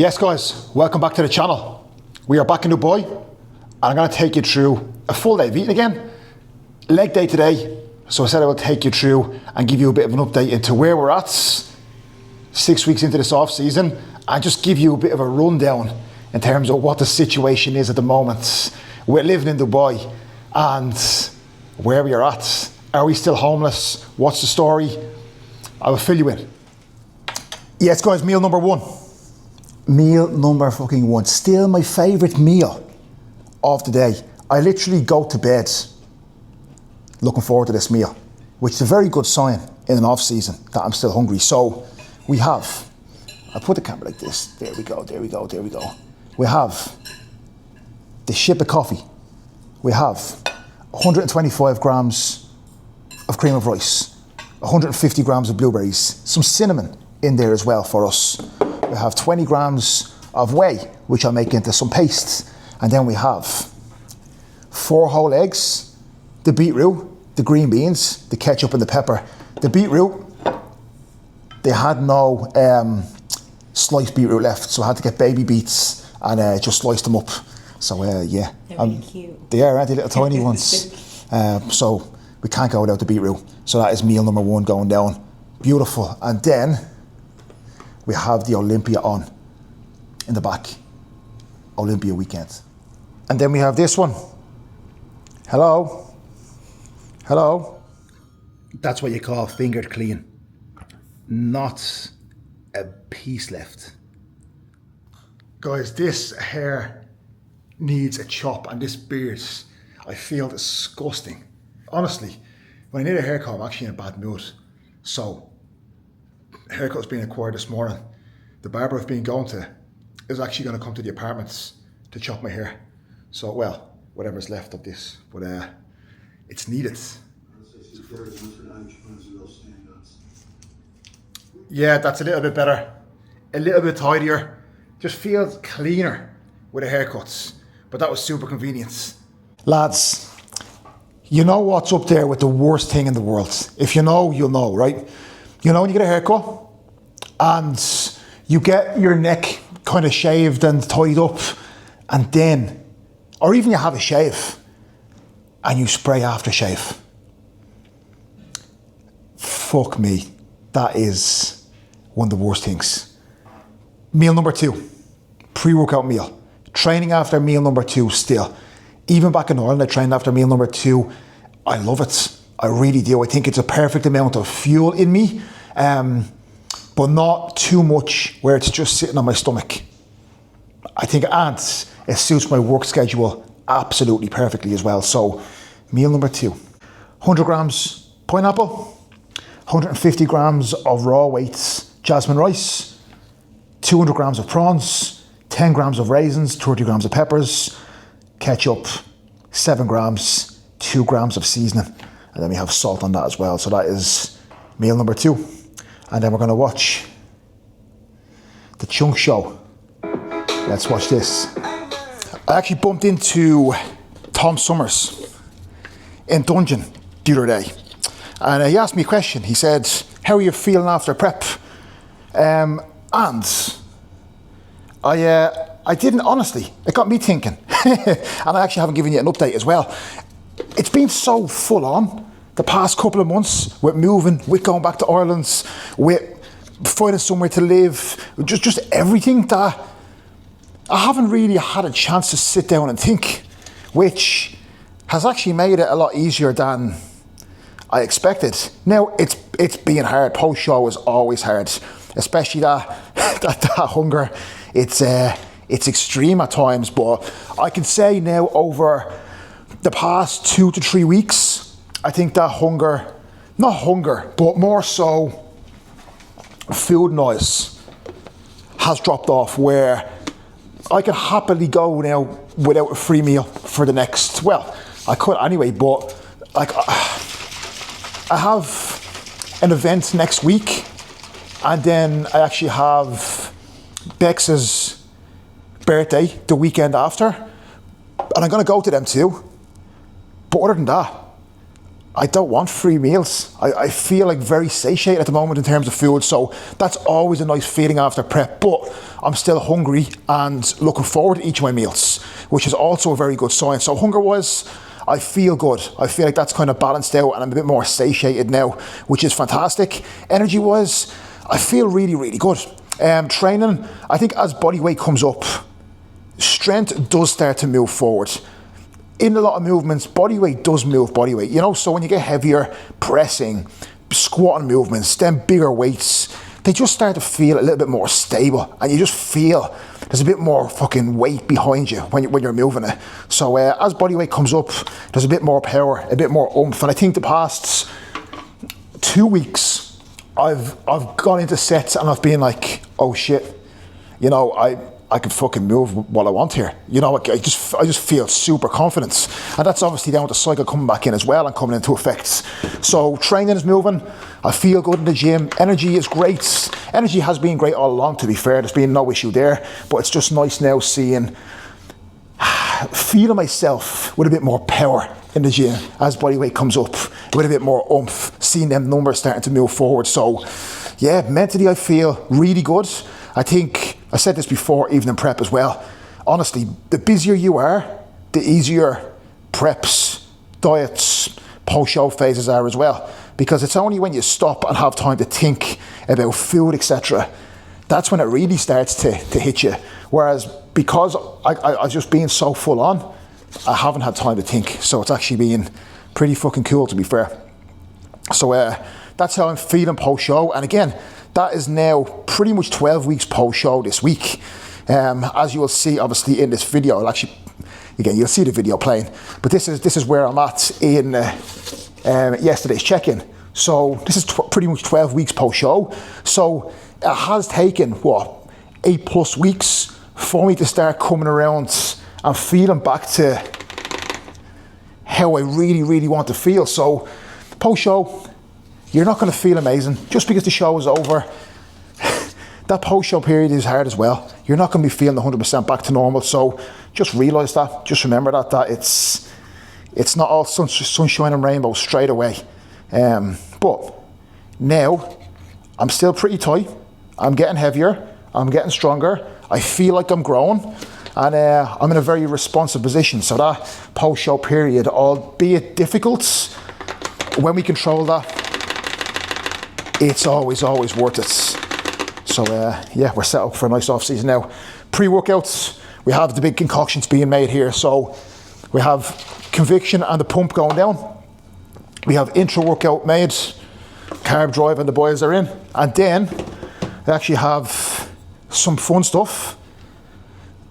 Yes guys, welcome back to the channel. We are back in Dubai and I'm going to take you through a full day of eating again. Leg day today, so I said I will take you through and give you a bit of an update into where we're at 6 weeks into this off season and just give you a bit of a rundown in terms of what the situation is at the moment. We're living in Dubai and where we are at. Are we still homeless? What's the story? I will fill you in. Yes guys, meal number one. Meal number fucking one. Still my favourite meal of the day. I literally go to bed looking forward to this meal, which is a very good sign in an off season that I'm still hungry. So we have, I'll put the camera like this. There we go, there we go, there we go. We have the ship of coffee. We have 125 grams of cream of rice, 150 grams of blueberries, some cinnamon in there as well for us. We have 20 grams of whey, which I'll make into some paste. And then we have 4 whole eggs, the beetroot, the green beans, the ketchup and the pepper. The beetroot, they had no sliced beetroot left, so I had to get baby beets and just slice them up. So yeah. They're really cute. They are, aren't they, little tiny ones. So we can't go without the beetroot. So that is meal number one going down. Beautiful. And then we have the Olympia on in the back. Olympia weekend. And then we have this one. Hello. Hello. That's what you call fingered clean. Not a piece left. Guys, this hair needs a chop and this beard, I feel disgusting. Honestly, when I need a haircut, I'm actually in a bad mood. So, haircut's being acquired this morning. The barber I've been going to is actually going to come to the apartments to chop my hair. So, well, whatever's left of this, but it's needed. Yeah, that's a little bit better. A little bit tidier. Just feels cleaner with the haircuts. But that was super convenient. Lads, you know what's up there with the worst thing in the world? If you know, you'll know, right? You know when you get a haircut and you get your neck kind of shaved and tied up and then, or even you have a shave and you spray aftershave. Fuck me, that is one of the worst things. Meal number two, pre-workout meal. Training after meal number two still. Even back in Ireland, I trained after meal number two. I love it. I really do. I think it's a perfect amount of fuel in me, but not too much where it's just sitting on my stomach. I think it suits my work schedule absolutely perfectly as well. So meal number two, 100 grams pineapple, 150 grams of raw weights jasmine rice, 200 grams of prawns, 10 grams of raisins, 30 grams of peppers, ketchup, 7 grams, 2 grams of seasoning. And then we have salt on that as well. So that is meal number two. And then we're gonna watch the Chunk Show. Let's watch this. I actually bumped into Tom Summers in Dungeon the other day. And he asked me a question. He said, how are you feeling after prep? And I didn't, honestly, it got me thinking. And I actually haven't given you an update as well. It's been so full on the past couple of months with moving, with going back to Ireland, with finding somewhere to live, just everything that I haven't really had a chance to sit down and think, which has actually made it a lot easier than I expected. Now, it's been hard. Post-show is always hard, especially that hunger. It's extreme at times, but I can say now over the past 2 to 3 weeks, I think that hunger, not hunger, but more so food noise has dropped off where I can happily go now without a free meal for the next, well, I could anyway, but like I have an event next week and then I actually have Bex's birthday the weekend after and I'm going to go to them too. But other than that, I don't want free meals. I feel like very satiated at the moment in terms of food, so that's always a nice feeling after prep, but I'm still hungry and looking forward to each of my meals, which is also a very good sign. So hunger-wise, I feel good. I feel like that's kind of balanced out and I'm a bit more satiated now, which is fantastic. Energy-wise, I feel really, really good. Training, I think as body weight comes up, strength does start to move forward. In a lot of movements, body weight does move body weight, you know, so when you get heavier, pressing, squatting movements, then bigger weights, they just start to feel a little bit more stable and you just feel there's a bit more fucking weight behind you when you're moving it. So as body weight comes up, there's a bit more power, a bit more oomph, and I think the past 2 weeks, I've gone into sets and I've been like, oh shit, you know, I can fucking move what I want here. You know, I just feel super confident. And that's obviously down with the cycle coming back in as well and coming into effect. So training is moving. I feel good in the gym. Energy is great. Energy has been great all along, to be fair. There's been no issue there. But it's just nice now feeling myself with a bit more power in the gym as body weight comes up, with a bit more oomph, seeing them numbers starting to move forward. So yeah, mentally I feel really good. I think I said this before, even in prep as well. Honestly, the busier you are, the easier preps, diets, post-show phases are as well. Because it's only when you stop and have time to think about food, etc., that's when it really starts to hit you. Whereas because I've just been so full on, I haven't had time to think. So it's actually been pretty fucking cool, to be fair. So that's how I'm feeling post-show. And again, that is now pretty much 12 weeks post-show this week. As you will see, obviously, in this video, you'll see the video playing, but this is where I'm at in yesterday's check-in. So this is pretty much 12 weeks post-show. So it has taken, 8+ weeks for me to start coming around and feeling back to how I really, really want to feel. So post-show, you're not going to feel amazing just because the show is over. That post-show period is hard as well. You're not going to be feeling 100% back to normal. So just realise that. Just remember that it's not all sunshine and rainbows straight away. But now I'm still pretty tight. I'm getting heavier. I'm getting stronger. I feel like I'm growing. And I'm in a very responsive position. So that post-show period, albeit difficult, when we control that, it's always worth it. So yeah, we're set up for a nice off season now. Pre-workouts, we have the big concoctions being made here. So we have conviction and the pump going down. We have intro workout made, carb drive and the boys are in. And then we actually have some fun stuff.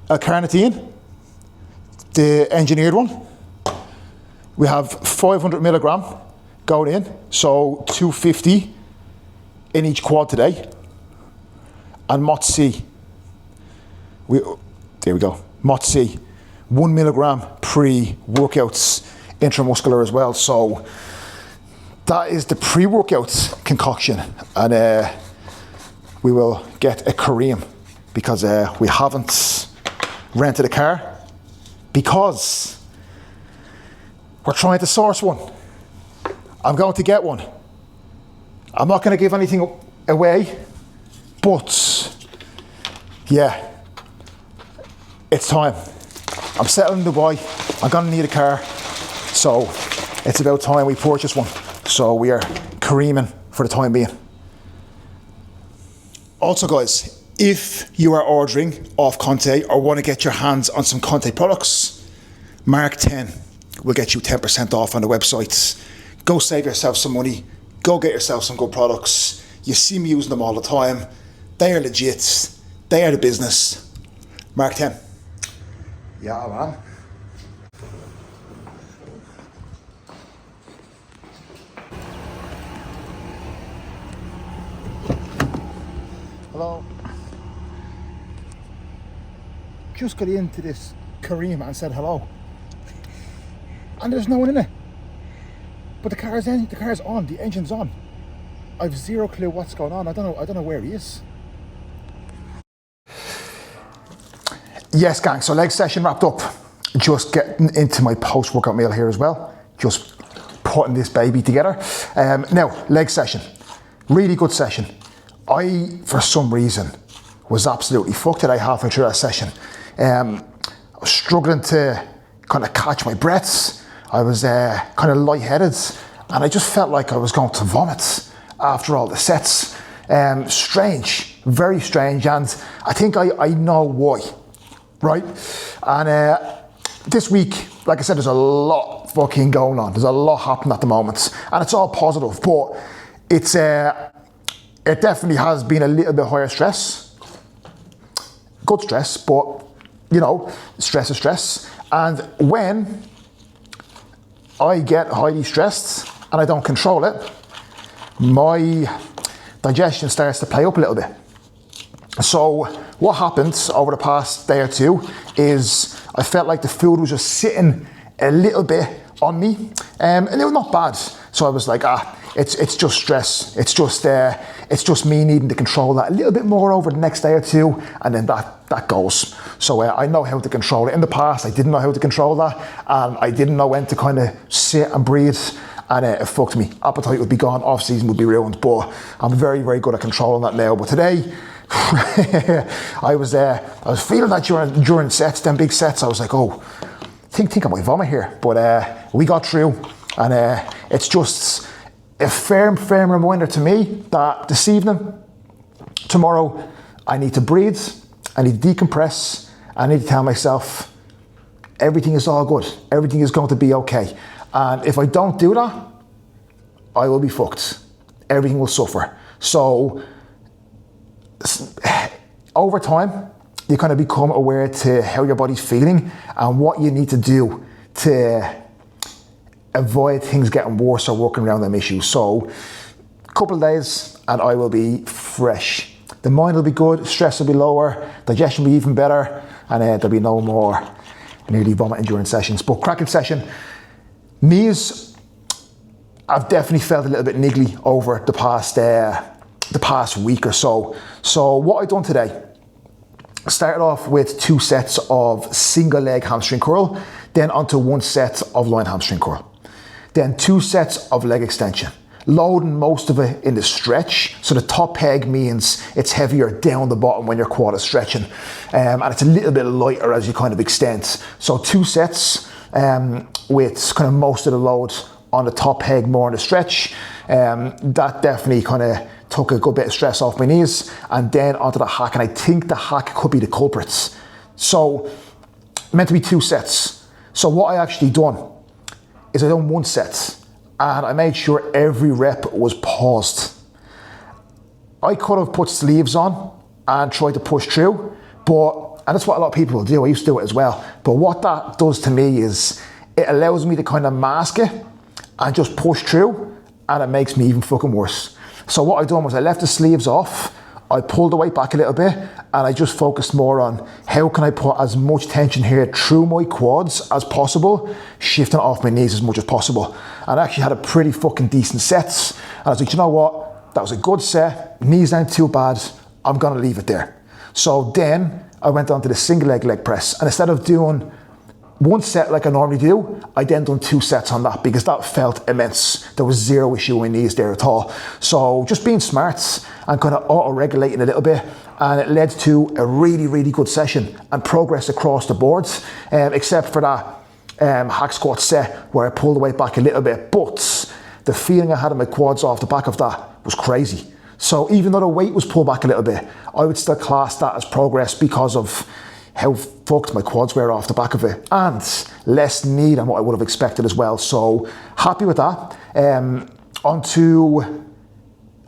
L-carnitine, the engineered one. We have 500 milligram going in, so 250 in each quad today. And MOTC, there we go, MOTC, 1 milligram pre-workouts, intramuscular as well. So that is the pre-workout concoction. And we will get a Kareem because we haven't rented a car because we're trying to source one. I'm going to get one. I'm not going to give anything away, but yeah, it's time. I'm settling in Dubai. I'm going to need a car, so it's about time we purchase one. So we are Kareeming for the time being. Also, guys, if you are ordering off Conte or want to get your hands on some Conte products, Mark 10 will get you 10% off on the websites. Go save yourself some money. Go get yourself some good products. You see me using them all the time. They are legit. They are the business. Mark 10. Yeah, man. Hello. Just got into this Kareem and said hello. And there's no one in it. But the car's on, the engine's on. I've zero clue what's going on. I don't know where he is. Yes, gang, so leg session wrapped up. Just getting into my post-workout meal here as well. Just putting this baby together. Now, leg session. Really good session. I, for some reason, was absolutely fucked today halfway through that session. I was struggling to kind of catch my breaths. I was kind of lightheaded, and I just felt like I was going to vomit after all the sets. Strange, very strange, and I think I know why, right? And this week, like I said, there's a lot fucking going on. There's a lot happening at the moment, and it's all positive, but it's it definitely has been a little bit higher stress. Good stress, but you know, stress is stress. And when I get highly stressed and I don't control it, my digestion starts to play up a little bit. So what happened over the past day or two is I felt like the food was just sitting a little bit on me, and it was not bad. So I was like, it's just stress. It's just me needing to control that a little bit more over the next day or two, and then that goes. So I know how to control it. In the past, I didn't know how to control that, and I didn't know when to kind of sit and breathe, and it fucked me. Appetite would be gone, off season would be ruined, but I'm very, very good at controlling that now. But today, I was feeling that during sets, them big sets. I was like, oh, think I might vomit here. But we got through, and it's just a firm reminder to me that this evening, tomorrow, I need to breathe, I need to decompress, I need to tell myself everything is all good, everything is going to be okay. And if I don't do that, I will be fucked. Everything will suffer. So over time, you kind of become aware to how your body's feeling and what you need to do to avoid things getting worse or working around them issues. So a couple of days and I will be fresh. The mind will be good, stress will be lower, digestion will be even better, and there'll be no more nearly vomiting during sessions. But cracking session. Knees, I've definitely felt a little bit niggly over the past week or so. So what I've done today, started off with 2 sets of single leg hamstring curl, then onto 1 set of line hamstring curl. Then 2 sets of leg extension, loading most of it in the stretch. So the top peg means it's heavier down the bottom when your quad is stretching, and it's a little bit lighter as you kind of extend. So 2 sets with kind of most of the load on the top peg, more on the stretch. That definitely kind of took a good bit of stress off my knees, and then onto the hack, and I think the hack could be the culprits. So meant to be 2 sets. So what I actually done is I done 1 set, and I made sure every rep was paused. I could have put sleeves on and tried to push through, and that's what a lot of people will do. I used to do it as well. But what that does to me is it allows me to kind of mask it and just push through, and it makes me even fucking worse. So what I done was I left the sleeves off, I pulled the weight back a little bit, and I just focused more on how can I put as much tension here through my quads as possible, shifting off my knees as much as possible. And I actually had a pretty fucking decent sets. And I was like, you know what? That was a good set, knees aren't too bad, I'm gonna leave it there. So then I went on to the single leg press, and instead of doing 1 set like I normally do, I then done 2 sets on that because that felt immense. There was 0 issue with my knees there at all. So just being smart and kind of auto-regulating a little bit, and it led to a really, really good session and progress across the boards, except for that hack squat set where I pulled the weight back a little bit. But the feeling I had in my quads off the back of that was crazy. So even though the weight was pulled back a little bit, I would still class that as progress because of how fucked my quads were off the back of it, and less knee than what I would have expected as well. So happy with that. Onto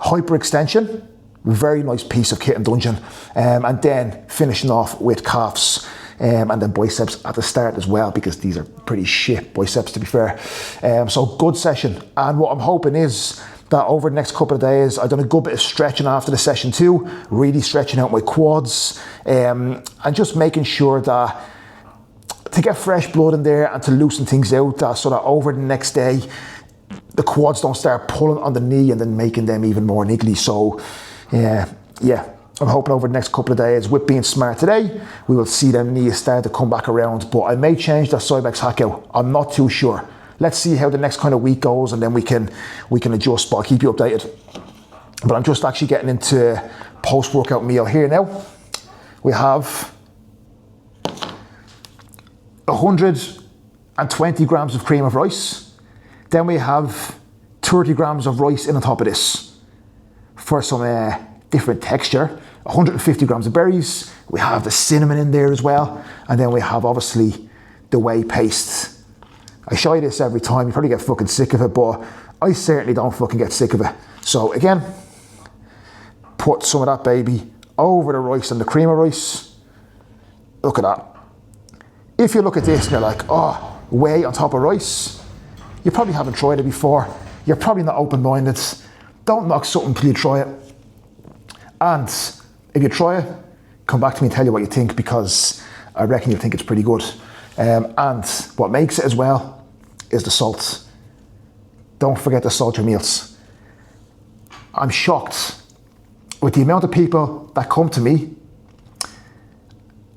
hyperextension, very nice piece of kit and dungeon, and then finishing off with calves, and then biceps at the start as well, because these are pretty shit biceps to be fair. So good session, and what I'm hoping is that over the next couple of days, I've done a good bit of stretching after the session too, really stretching out my quads, and just making sure that to get fresh blood in there and to loosen things out, so that over the next day, the quads don't start pulling on the knee and then making them even more niggly. So yeah, I'm hoping over the next couple of days, with being smart today, we will see them knees start to come back around. But I may change that Cybex hack out. I'm not too sure. let's see how the next kind of week goes, and then we can adjust, but I'll keep you updated. But I'm just actually getting into post-workout meal here now. We have 120 grams of cream of rice. Then we have 30 grams of rice in on top of this for some different texture. 150 grams of berries. We have the cinnamon in there as well. And then we have obviously the whey paste. I show you this every time. You probably get fucking sick of it, but I certainly don't fucking get sick of it. So again, put some of that baby over the rice and the cream of rice. Look at that. If you look at this and you're like, oh, whey on top of rice, you probably haven't tried it before. You're probably not open-minded. Don't knock something until you try it. And if you try it, come back to me and tell you what you think, because I reckon you'll think it's pretty good. And what makes it as well is the salt. Don't forget to salt your meals. I'm shocked with the amount of people that come to me,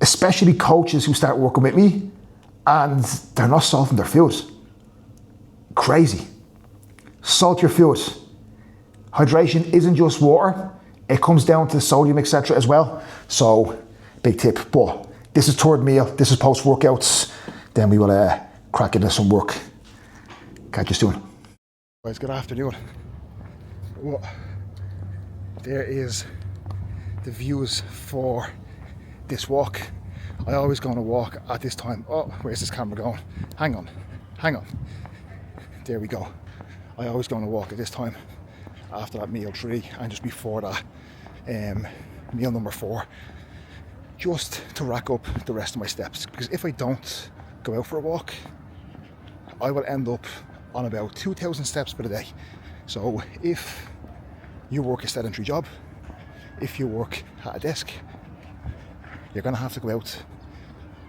especially coaches who start working with me, and they're not salting their food. Crazy. Salt your food. Hydration isn't just water. It comes down to sodium, etc. as well. So, big tip. But this is third meal. This is post-workouts. Then we will crack into some work. Catch you soon. Guys, good afternoon. Well, there is the views for this walk. I always go on a walk at this time. Oh, where's this camera going? Hang on. There we go. I always go on a walk at this time after that meal 3 and just before that meal number 4, just to rack up the rest of my steps, because if I don't go out for a walk, I will end up on about 2,000 steps per day. So if you work a sedentary job, if you work at a desk, you're going to have to go out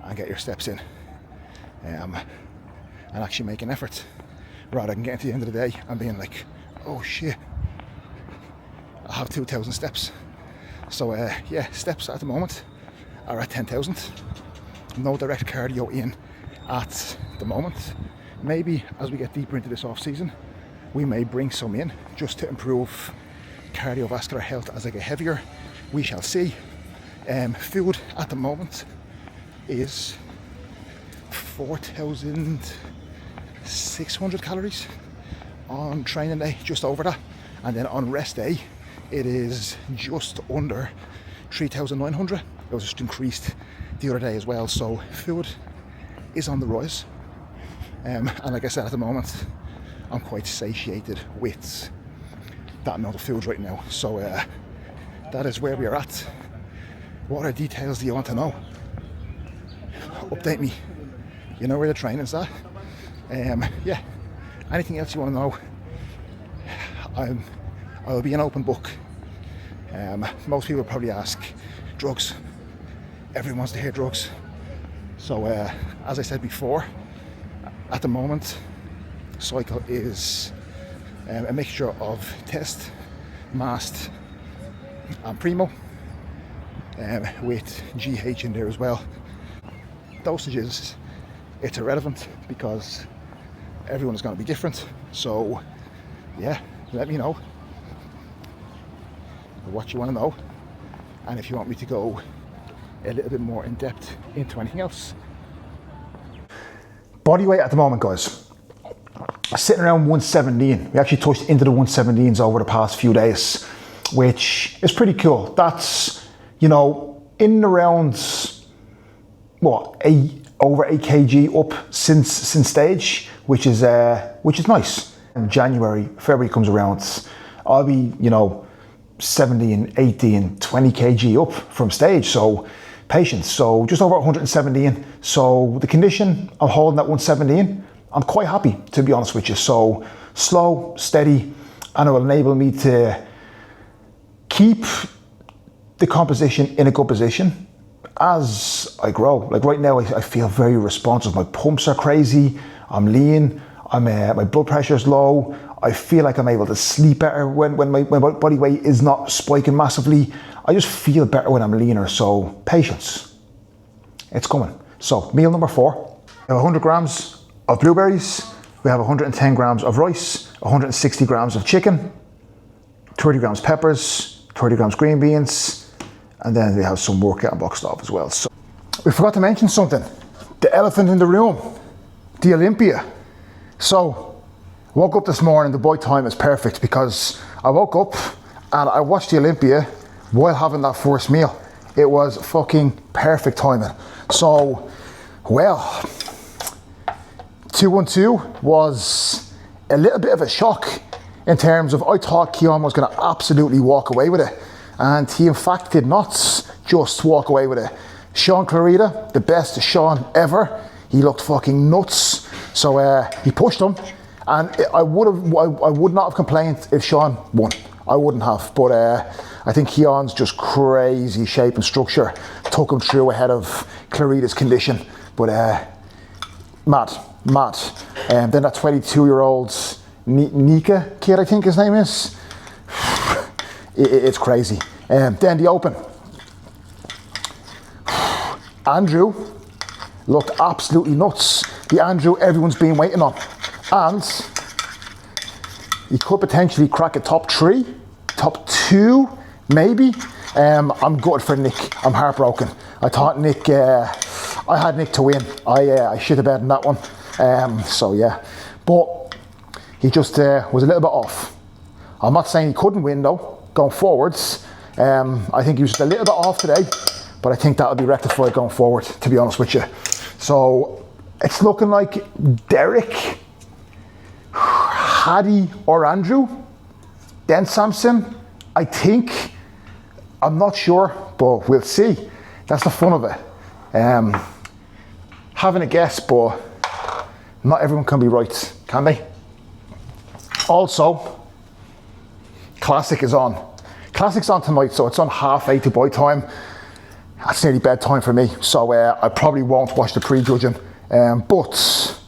and get your steps in and actually make an effort, rather than getting to the end of the day and being like, oh shit, I have 2,000 steps. So yeah, steps at the moment are at 10,000. No direct cardio in at the moment. Maybe as we get deeper into this off season, we may bring some in just to improve cardiovascular health as I get heavier. We shall see. Food at the moment is 4,600 calories on training day, just over that, and then on rest day it is just under 3,900. It was just increased the other day as well. So food is on the rise, and like I said, at the moment I'm quite satiated with that amount of food right now. So that is where we are at. What other details do you want to know? Update me. You know where the training's at. Yeah. Anything else you want to know? I will be an open book. Most people probably ask, drugs. Everyone wants to hear drugs. So as I said before, at the moment, cycle is a mixture of test, mast, and primo, with GH in there as well. Dosages, it's irrelevant because everyone is going to be different. So yeah, let me know what you want to know, and if you want me to go a little bit more in depth into anything else. Body weight at the moment, guys, sitting around 117. We actually touched into the 117s over the past few days, which is pretty cool. That's, you know, in and around what, over 8 kg up since stage, which is nice. In January, February comes around, I'll be, you know, 70 and 80 and 20 kg up from stage. So patience. So just over 117. So the condition, I'm holding at 117. I'm quite happy, to be honest with you. So slow, steady, and it will enable me to keep the composition in a good position as I grow. Like right now, I feel very responsive. My pumps are crazy. I'm lean. My blood pressure is low. I feel like I'm able to sleep better when my body weight is not spiking massively. I just feel better when I'm leaner. So patience, it's coming. So meal number 4, 100 grams of blueberries. We have 110 grams of rice, 160 grams of chicken, 30 grams peppers, 30 grams green beans, and then we have some workout and boxed off as well. So we forgot to mention something. The elephant in the room, the Olympia. So woke up this morning, the boy time is perfect because I woke up and I watched the Olympia while having that first meal. It was fucking perfect timing. So, well, 212 was a little bit of a shock in terms of I thought Keon was going to absolutely walk away with it. And he in fact did not just walk away with it. Sean Clarita, the best Sean ever. He looked fucking nuts. So he pushed him. And I would not have complained if Sean won. I wouldn't have. But I think Keon's just crazy shape and structure took him through ahead of Clarita's condition. But mad. And then that 22-year-old Nika kid, I think his name is. It's crazy. Then the open. Andrew looked absolutely nuts. The Andrew everyone's been waiting on. And he could potentially crack a top 3, top 2, maybe. I'm gutted for Nick. I'm heartbroken. I thought Nick, I had Nick to win. I shit about in that one. So yeah, but he just was a little bit off. I'm not saying he couldn't win though, going forwards. I think he was just a little bit off today, but I think that'll be rectified going forward, to be honest with you. So it's looking like Derek, Hadi or Andrew, then Samson, I think. I'm not sure, but we'll see. That's the fun of it. Having a guess, but not everyone can be right, can they? Also, Classic is on. Classic's on tonight, so it's on 8:30 Dubai time. That's nearly bedtime for me, so I probably won't watch the pre-judging, but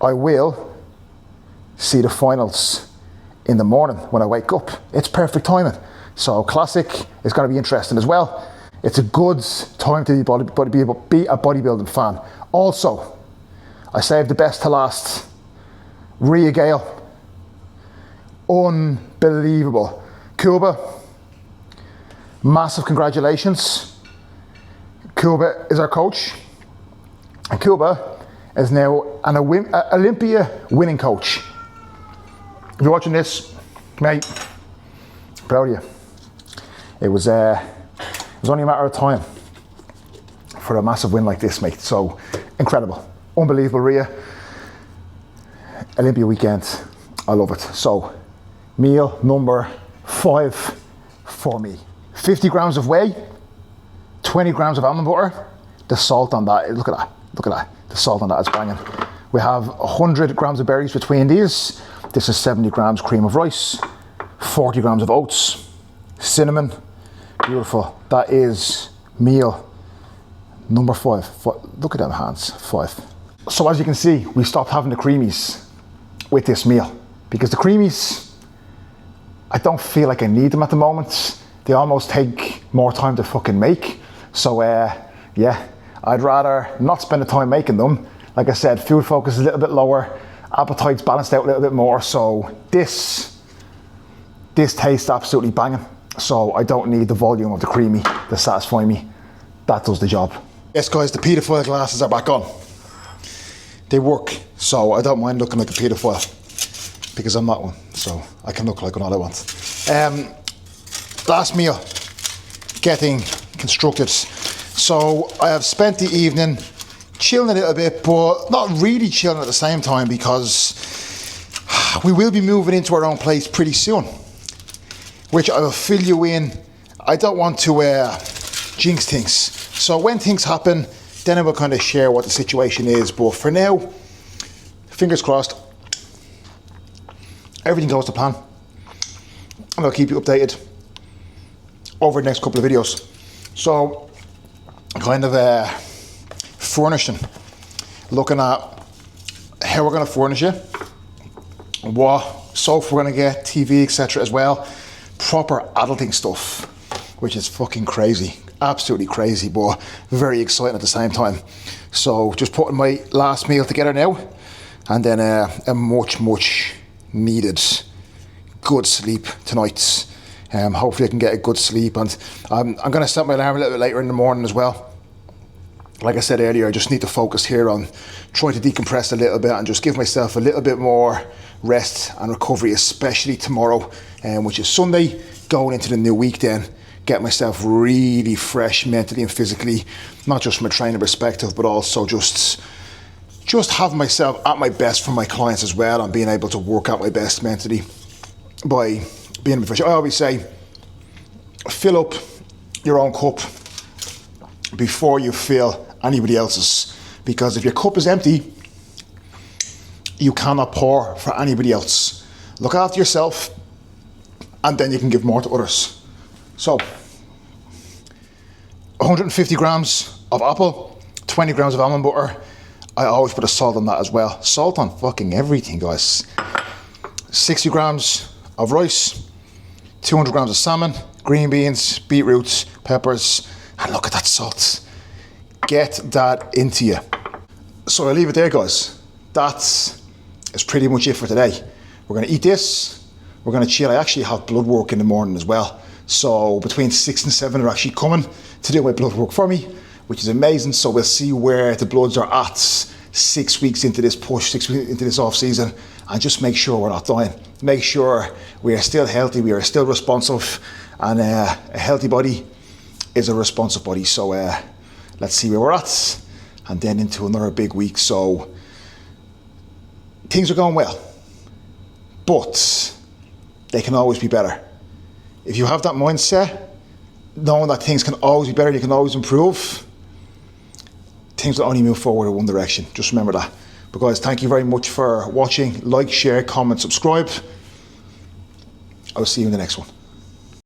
I will see the finals in the morning when I wake up. It's perfect timing. So Classic is going to be interesting as well. It's a good time to be a bodybuilding fan. Also, I saved the best to last. Rhea Gale. Unbelievable. Cuba, massive congratulations. Cuba is our coach. And Cuba is now an Olympia winning coach. If you're watching this, mate, proud of you. It was only a matter of time for a massive win like this, mate. So incredible, unbelievable, Rhea. Olympia weekend, I love it. So meal number 5 for me. 50 grams of whey, 20 grams of almond butter. The salt on that, look at that. The salt on that is banging. We have 100 grams of berries between these. This is 70 grams cream of rice, 40 grams of oats, cinnamon. Beautiful. That is meal number 5. Look at them hands, 5. So as you can see, we stopped having the creamies with this meal because the creamies, I don't feel like I need them at the moment. They almost take more time to fucking make. So yeah, I'd rather not spend the time making them. Like I said, food focus is a little bit lower, appetite's balanced out a little bit more. So this tastes absolutely banging. So I don't need the volume of the creamy to satisfy me. That does the job. Yes guys, the pita foil glasses are back on. They work, so I don't mind looking like a pita foil because I'm not one, so I can look like one all I want. Last meal, getting constructed. So I have spent the evening chilling a little bit, but not really chilling at the same time because we will be moving into our own place pretty soon, which I will fill you in. I don't want to jinx things. So when things happen, then I will kind of share what the situation is. But for now, fingers crossed, everything goes to plan. And I'll keep you updated over the next couple of videos. So, kind of furnishing, looking at how we're going to furnish it, what sofa we're going to get, TV, etc. as well. Proper adulting stuff, which is fucking crazy, absolutely crazy, but very exciting at the same time. So just putting my last meal together now, and then a much needed good sleep tonight. Hopefully I can get a good sleep, and I'm going to set my alarm a little bit later in the morning as well. Like I said earlier, I just need to focus here on trying to decompress a little bit and just give myself a little bit more rest and recovery, especially tomorrow, which is Sunday, going into the new week then. Get myself really fresh mentally and physically, not just from a training perspective, but also just having myself at my best for my clients as well, and being able to work out my best mentally by being a bit fresh. I always say, fill up your own cup before you fill anybody else's, because if your cup is empty, you cannot pour for anybody else. Look after yourself, and then you can give more to others. So 150 grams of apple, 20 grams of almond butter. I always put a salt on that as well. Salt on fucking everything, guys. 60 grams of rice, 200 grams of salmon, green beans, beetroots, peppers, and look at that salt. Get that into you. So I'll leave it there, guys. That is pretty much it for today. We're going to eat this. We're going to chill. I actually have blood work in the morning as well. So between 6 and 7 are actually coming to do my blood work for me, which is amazing. So we'll see where the bloods are at 6 weeks into this push, 6 weeks into this off season, and just make sure we're not dying. Make sure we are still healthy, we are still responsive, and a healthy body is a responsive body. So let's see where we're at, and then into another big week. So things are going well, but they can always be better. If you have that mindset, knowing that things can always be better, you can always improve, things will only move forward in one direction. Just remember that. But guys, thank you very much for watching. Like, share, comment, subscribe. I'll see you in the next one.